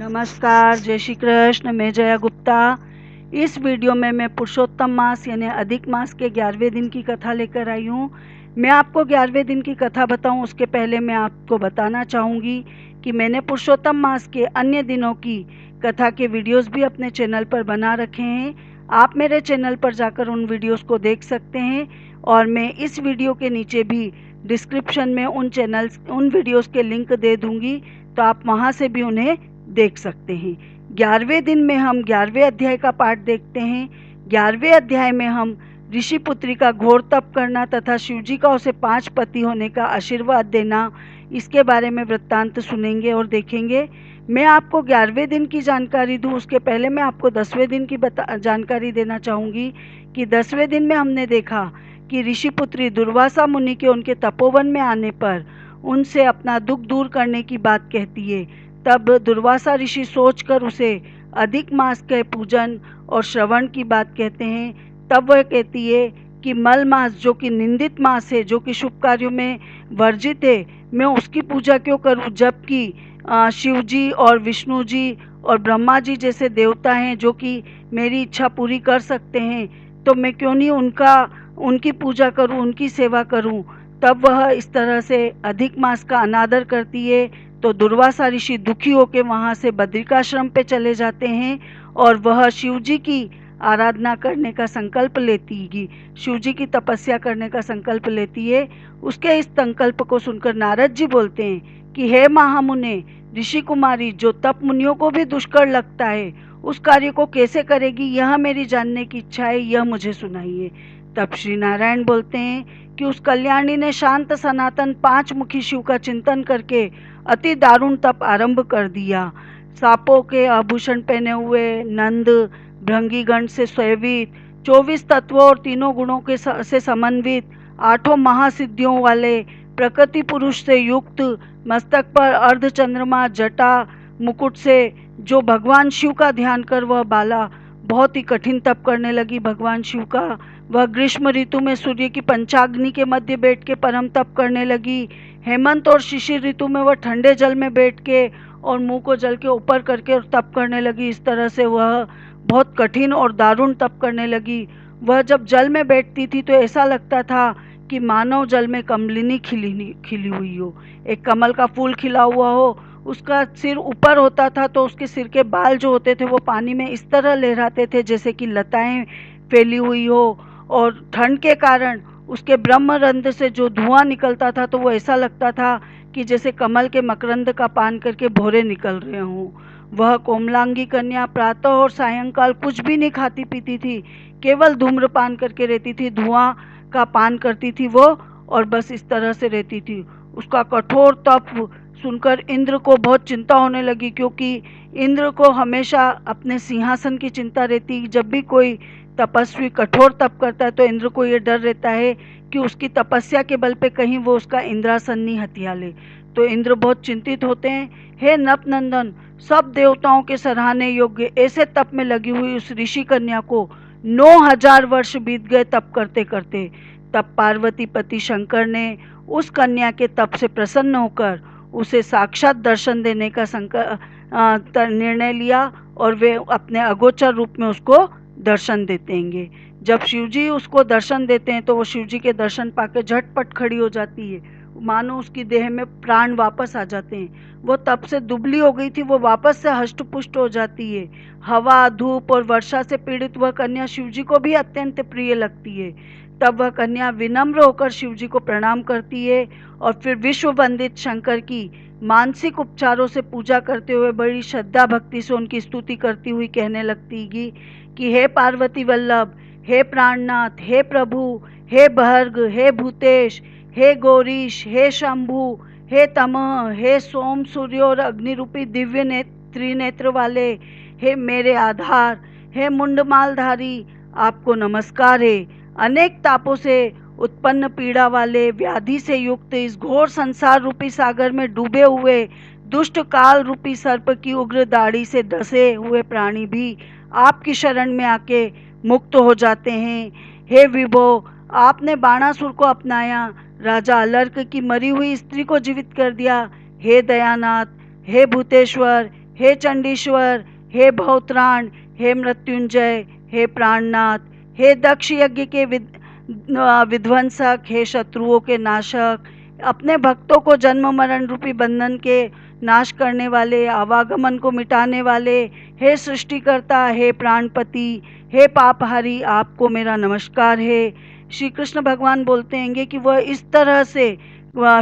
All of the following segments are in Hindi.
नमस्कार, जय श्री कृष्ण। मैं जया गुप्ता। इस वीडियो में मैं पुरुषोत्तम मास यानी अधिक मास के 11वें दिन की कथा लेकर आई हूँ। मैं आपको 11वें दिन की कथा बताऊँ उसके पहले मैं आपको बताना चाहूँगी कि मैंने पुरुषोत्तम मास के अन्य दिनों की कथा के वीडियोस भी अपने चैनल पर बना रखे हैं। आप मेरे चैनल पर जाकर उन वीडियोस को देख सकते हैं और मैं इस वीडियो के नीचे भी डिस्क्रिप्शन में उन वीडियोस के लिंक दे दूँगी, तो आप वहाँ से भी उन्हें देख सकते हैं। 11वें दिन में हम 11वें अध्याय का पाठ देखते हैं। 11वें अध्याय में हम ऋषि पुत्री का घोर तप करना तथा शिवजी का उसे 5 पति होने का आशीर्वाद देना, इसके बारे में वृत्तांत सुनेंगे और देखेंगे। मैं आपको 11वें दिन की जानकारी दूं उसके पहले मैं आपको 10वें दिन की जानकारी देना चाहूँगी कि 10वें दिन में हमने देखा कि ऋषि पुत्री दुर्वासा मुनि के उनके तपोवन में आने पर उनसे अपना दुख दूर करने की बात कहती है। तब दुर्वासा ऋषि सोचकर उसे अधिक मास के पूजन और श्रवण की बात कहते हैं। तब वह कहती है कि मल मास जो कि निंदित मास है, जो कि शुभ कार्यों में वर्जित है, मैं उसकी पूजा क्यों करूं, जबकि शिव जी और विष्णु जी और ब्रह्मा जी जैसे देवता हैं जो कि मेरी इच्छा पूरी कर सकते हैं, तो मैं क्यों नहीं उनकी पूजा करूं, उनकी सेवा करूं। तब वह इस तरह से अधिक मास का अनादर करती है। तो दुर्वासा ऋषि दुखी होकर वहाँ से बद्रिकाश्रम पे चले जाते हैं और वह शिवजी की आराधना करने का संकल्प लेती है, शिवजी की तपस्या करने का संकल्प लेती है। उसके इस संकल्प को सुनकर नारद जी बोलते हैं कि हे महामुने, ऋषि कुमारी जो तप मुनियों को भी दुष्कर लगता है उस कार्य को कैसे करेगी, यह मेरी जानने की इच्छा है, यह मुझे सुनाइए। तब श्री नारायण बोलते हैं कि उस कल्याणी ने शांत सनातन 5 मुखी शिव का चिंतन करके अति दारुण तप आरंभ कर दिया। सांपों के आभूषण पहने हुए, नंद भृंगीगण से सेवित, 24 तत्वों और तीनों गुणों के से समन्वित, 8 महासिद्धियों वाले, प्रकृति पुरुष से युक्त, मस्तक पर अर्ध चंद्रमा जटा मुकुट से जो भगवान शिव का ध्यान कर वह बाला बहुत ही कठिन तप करने लगी भगवान शिव का। वह ग्रीष्म ऋतु में सूर्य की पंचाग्नि के मध्य बैठ के परम तप करने लगी। हेमंत और शिशिर ऋतु में वह ठंडे जल में बैठ के और मुंह को जल के ऊपर करके और तप करने लगी। इस तरह से वह बहुत कठिन और दारुण तप करने लगी। वह जब जल में बैठती थी तो ऐसा लगता था कि मानव जल में कमलिनी खिली हुई हो, एक कमल का फूल खिला हुआ हो। उसका सिर ऊपर होता था तो उसके सिर के बाल जो होते थे वो पानी में इस तरह लहराते थे जैसे कि लताएं फैली हुई हो, और ठंड के कारण उसके ब्रह्मरंध्र से जो धुआं निकलता था तो वो ऐसा लगता था कि जैसे कमल के मकरंद का पान करके भौरे निकल रहे हों। वह कोमलांगी कन्या प्रातः और सायंकाल कुछ भी नहीं खाती पीती थी, केवल धूम्रपान करके रहती थी, धुआं का पान करती थी वो, और बस इस तरह से रहती थी। उसका कठोर तप सुनकर इंद्र को बहुत चिंता होने लगी, क्योंकि इंद्र को हमेशा अपने सिंहासन की चिंता रहती। जब भी कोई तपस्वी कठोर तप करता है तो इंद्र को ये डर रहता है कि उसकी तपस्या के बल पे कहीं वो उसका इंद्रासन नहीं हथिया ले। तो इंद्र बहुत चिंतित होते हैं। हे नप नंदन, सब देवताओं के सराहने योग्य ऐसे तप में लगी हुई उस ऋषि कन्या को 9000 वर्ष बीत गए तप करते करते। तब पार्वती पति शंकर ने उस कन्या के तप से प्रसन्न होकर उसे साक्षात दर्शन देने का निर्णय लिया और वे अपने अगोचर रूप में उसको दर्शन देते हैं। जब शिवजी उसको दर्शन देते हैं तो वो शिवजी के दर्शन पाके झटपट खड़ी हो जाती है, मानो उसकी देह में प्राण वापस आ जाते हैं। वो तब से दुबली हो गई थी, वो वापस से हष्ट पुष्ट हो जाती है। हवा, धूप और वर्षा से पीड़ित वह कन्या शिवजी को भी अत्यंत प्रिय लगती है। तब वह कन्या विनम्र होकर शिवजी को प्रणाम करती है और फिर विश्व वंदित शंकर की मानसिक उपचारों से पूजा करते हुए बड़ी श्रद्धा भक्ति से उनकी स्तुति करती हुई कहने लगती कि हे पार्वती वल्लभ, हे प्राणनाथ, हे प्रभु, हे भर्ग, हे भूतेश, हे गौरीश, हे शंभु, हे तमः, हे सोम, सूर्य और अग्नि रूपी दिव्य त्रिनेत्र वाले, हे मेरे आधार, हे मुंडमालधारी, आपको नमस्कार है। अनेक तापों से उत्पन्न पीड़ा वाले, व्याधि से युक्त इस घोर संसार रूपी सागर में डूबे हुए दुष्ट काल रूपी सर्प की उग्र दाढ़ी से डसे हुए प्राणी भी आपकी शरण में आके मुक्त हो जाते हैं। हे विभो, आपने बाणासुर को अपनाया, राजा अलर्क की मरी हुई स्त्री को जीवित कर दिया। हे दयानाथ, हे भूतेश्वर, हे चंडीश्वर, हे भवत्राण, हे मृत्युंजय, हे प्राणनाथ, हे दक्ष यज्ञ के विध्वंसक, हे शत्रुओं के नाशक, अपने भक्तों को जन्म मरण रूपी बंधन के नाश करने वाले, आवागमन को मिटाने वाले, हे सृष्टिकर्ता, हे प्राणपति, हे पापहारी, आपको मेरा नमस्कार है। श्री कृष्ण भगवान बोलते हैं कि वह इस तरह से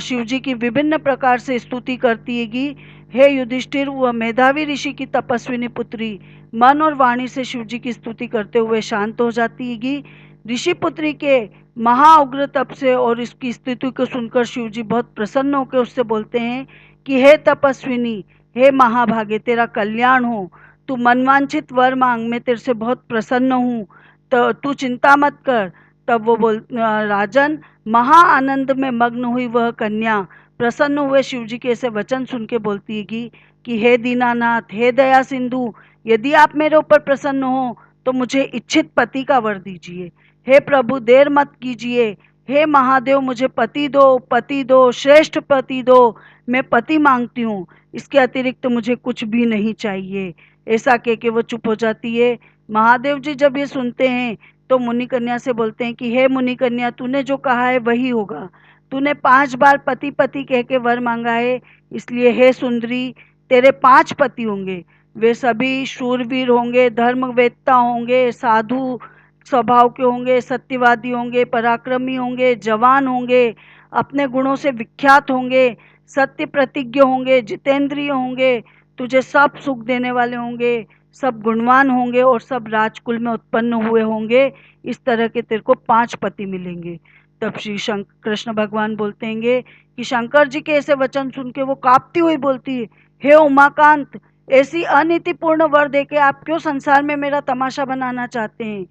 शिव जी की विभिन्न प्रकार से स्तुति करती है। हे युधिष्ठिर, वह मेधावी ऋषि की तपस्विनी पुत्री मन और वाणी से शिव जी की स्तुति करते हुए शांत हो जाती है। ऋषि पुत्री के महाउग्र तप से और इसकी स्तुति को सुनकर शिव जी बहुत प्रसन्न होकर उससे बोलते हैं कि हे तपस्विनी, हे महाभागे, तेरा कल्याण हो, तू मनवांछित वर मांग, मैं तेरे से बहुत प्रसन्न हूँ, तो तू चिंता मत कर। तब वो राजन, महा आनंद में मग्न हुई वह कन्या प्रसन्न हुए शिव जी के ऐसे वचन सुन के बोलती है कि हे दीनानाथ, हे दया सिंधु, यदि आप मेरे ऊपर प्रसन्न हो तो मुझे इच्छित पति का वर दीजिए। हे प्रभु, देर मत कीजिए। हे महादेव, मुझे पति दो, पति दो, श्रेष्ठ पति दो, मैं पति मांगती हूँ, इसके अतिरिक्त मुझे कुछ भी नहीं चाहिए। ऐसा कह के वो चुप हो जाती है। महादेव जी जब ये सुनते हैं तो मुनि कन्या से बोलते हैं कि हे मुनि कन्या, तूने जो कहा है वही होगा। तूने 5 बार पति पति कह के वर मांगा है, इसलिए हे सुंदरी, तेरे 5 पति होंगे। वे सभी शूरवीर होंगे, धर्मवेत्ता होंगे, साधु स्वभाव के होंगे, सत्यवादी होंगे, पराक्रमी होंगे, जवान होंगे, अपने गुणों से विख्यात होंगे, सत्य प्रतिज्ञ होंगे, जितेंद्रिय होंगे, तुझे सब सुख देने वाले होंगे, सब गुणवान होंगे और सब राजकुल में उत्पन्न हुए होंगे। इस तरह के तेरे को 5 पति मिलेंगे। तब श्री कृष्ण भगवान बोलते हैं कि शंकर जी के ऐसे वचन सुन के वो कांपती हुई बोलती है, हे उमाकांत, ऐसी अनीतिपूर्ण वर देके आप क्यों संसार में मेरा तमाशा बनाना चाहते हैं?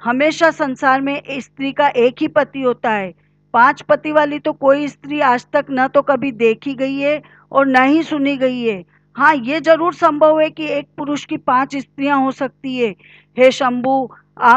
हमेशा संसार में स्त्री का एक ही पति होता है। 5 पति वाली तो कोई स्त्री आज तक न तो कभी देखी गई है और न ही सुनी गई है। हाँ, ये जरूर संभव है कि एक पुरुष की 5 स्त्रियां हो सकती है। हे शंभु,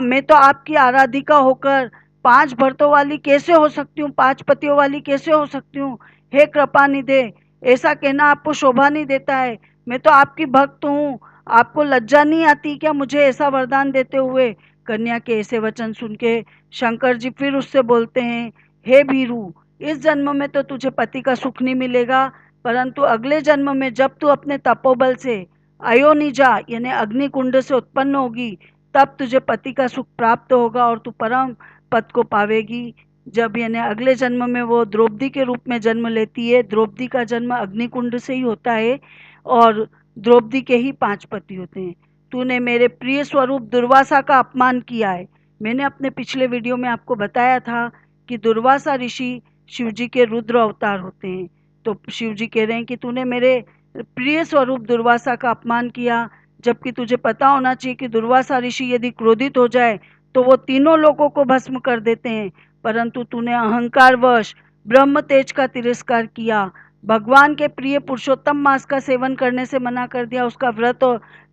मैं तो आपकी आराधिका होकर 5 भर्तों वाली कैसे हो सकती हूँ, 5 पतियों वाली कैसे हो सकती हूँ? हे कृपा निधे, ऐसा कहना आपको शोभा नहीं देता है। मैं तो आपकी भक्त हूँ, आपको लज्जा नहीं आती क्या मुझे ऐसा वरदान देते हुए? कन्या के ऐसे वचन सुन के शंकर जी फिर उससे बोलते हैं, हे भीरू, इस जन्म में तो तुझे पति का सुख नहीं मिलेगा, परंतु अगले जन्म में जब तू अपने तपोबल से अयोनिजा यानी अग्नि कुंड से उत्पन्न होगी, तब तुझे पति का सुख प्राप्त होगा और तू परम पद को पावेगी। जब यानी अगले जन्म में वो द्रौपदी के रूप में जन्म लेती है। द्रौपदी का जन्म अग्निकुंड से ही होता है और द्रौपदी के ही 5 पति होते हैं। तूने मेरे प्रिय स्वरूप दुर्वासा का अपमान किया है। मैंने अपने पिछले वीडियो में आपको बताया था कि दुर्वासा ऋषि शिव जी के रुद्र अवतार होते हैं। तो शिव जी कह रहे हैं कि तूने मेरे प्रिय स्वरूप दुर्वासा का अपमान किया, जबकि तुझे पता होना चाहिए कि दुर्वासा ऋषि यदि क्रोधित हो जाए तो वो तीनों लोगों को भस्म कर देते हैं, परंतु तूने अहंकारवश ब्रह्म तेज का तिरस्कार किया, भगवान के प्रिय पुरुषोत्तम मास का सेवन करने से मना कर दिया, उसका व्रत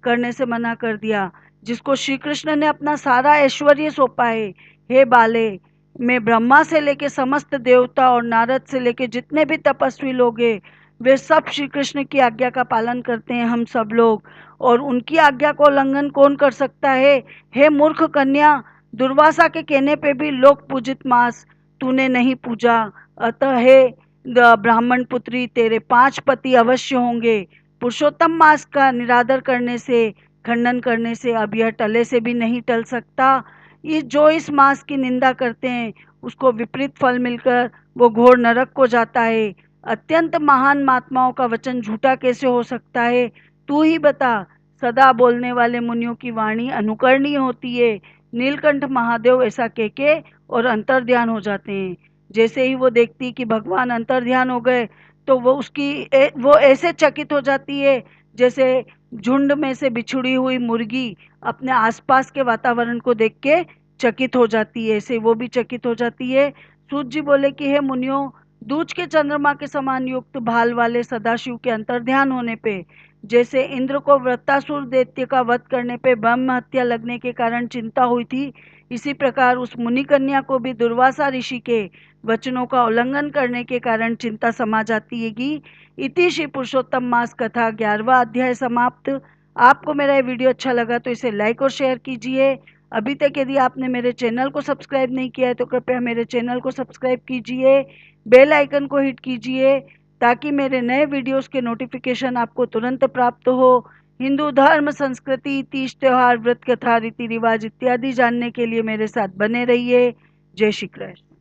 करने से मना कर दिया, जिसको श्री कृष्ण ने अपना सारा ऐश्वर्य सौंपा है। हे बाले, मैं ब्रह्मा से लेके समस्त देवता और नारद से लेके जितने भी तपस्वी लोग हैं, वे सब श्री कृष्ण की आज्ञा का पालन करते हैं, हम सब लोग, और उनकी आज्ञा को उल्लंघन कौन कर सकता है? हे मूर्ख कन्या, दुर्वासा के कहने पे भी लोक पूजित मास तूने नहीं पूजा, अतः हे ब्राह्मण पुत्री, तेरे 5 पति अवश्य होंगे। पुरुषोत्तम मास का निरादर करने से, खंडन करने से अब यह टले से भी नहीं टल सकता। जो इस मास की निंदा करते हैं उसको विपरीत फल मिलकर वो घोर नरक को जाता है। अत्यंत महान महात्माओं का वचन झूठा कैसे हो सकता है? तू ही बता। सदा बोलने वाले मुनियों की वाणी अनुकरणीय होती है। नीलकंठ महादेव ऐसा कह के और अंतर ध्यान हो जाते हैं। जैसे ही वो देखती कि भगवान अंतर ध्यान हो गए तो वो ऐसे चकित हो जाती है जैसे झुंड में से बिछुड़ी हुई मुर्गी अपने आसपास के वातावरण को देख के चकित हो जाती है, ऐसे वो भी चकित हो जाती है। सूत जी बोले कि हे मुनियों, दूज के चंद्रमा के समान युक्त भाल वाले सदाशिव के अंतर ध्यान होने पे, जैसे इंद्र को वृत्तासुर दैत्य का वध करने पे ब्रह्म हत्या लगने के कारण चिंता हुई थी, इसी प्रकार उस मुनि कन्या को भी दुर्वासा ऋषि के वचनों का उल्लंघन करने के कारण चिंता समा जाती है। इति श्री पुरुषोत्तम मास कथा 11वां अध्याय समाप्त। आपको मेरा ये वीडियो अच्छा लगा तो इसे लाइक और शेयर कीजिए। अभी तक यदि आपने मेरे चैनल को सब्सक्राइब नहीं किया है तो कृपया मेरे चैनल को सब्सक्राइब कीजिए, बेल आइकन को हिट कीजिए ताकि मेरे नए वीडियोस के नोटिफिकेशन आपको तुरंत प्राप्त हो। हिंदू धर्म, संस्कृति, तीज त्योहार, व्रत कथा, रीति रिवाज इत्यादि जानने के लिए मेरे साथ बने रहिए। जय श्री कृष्ण।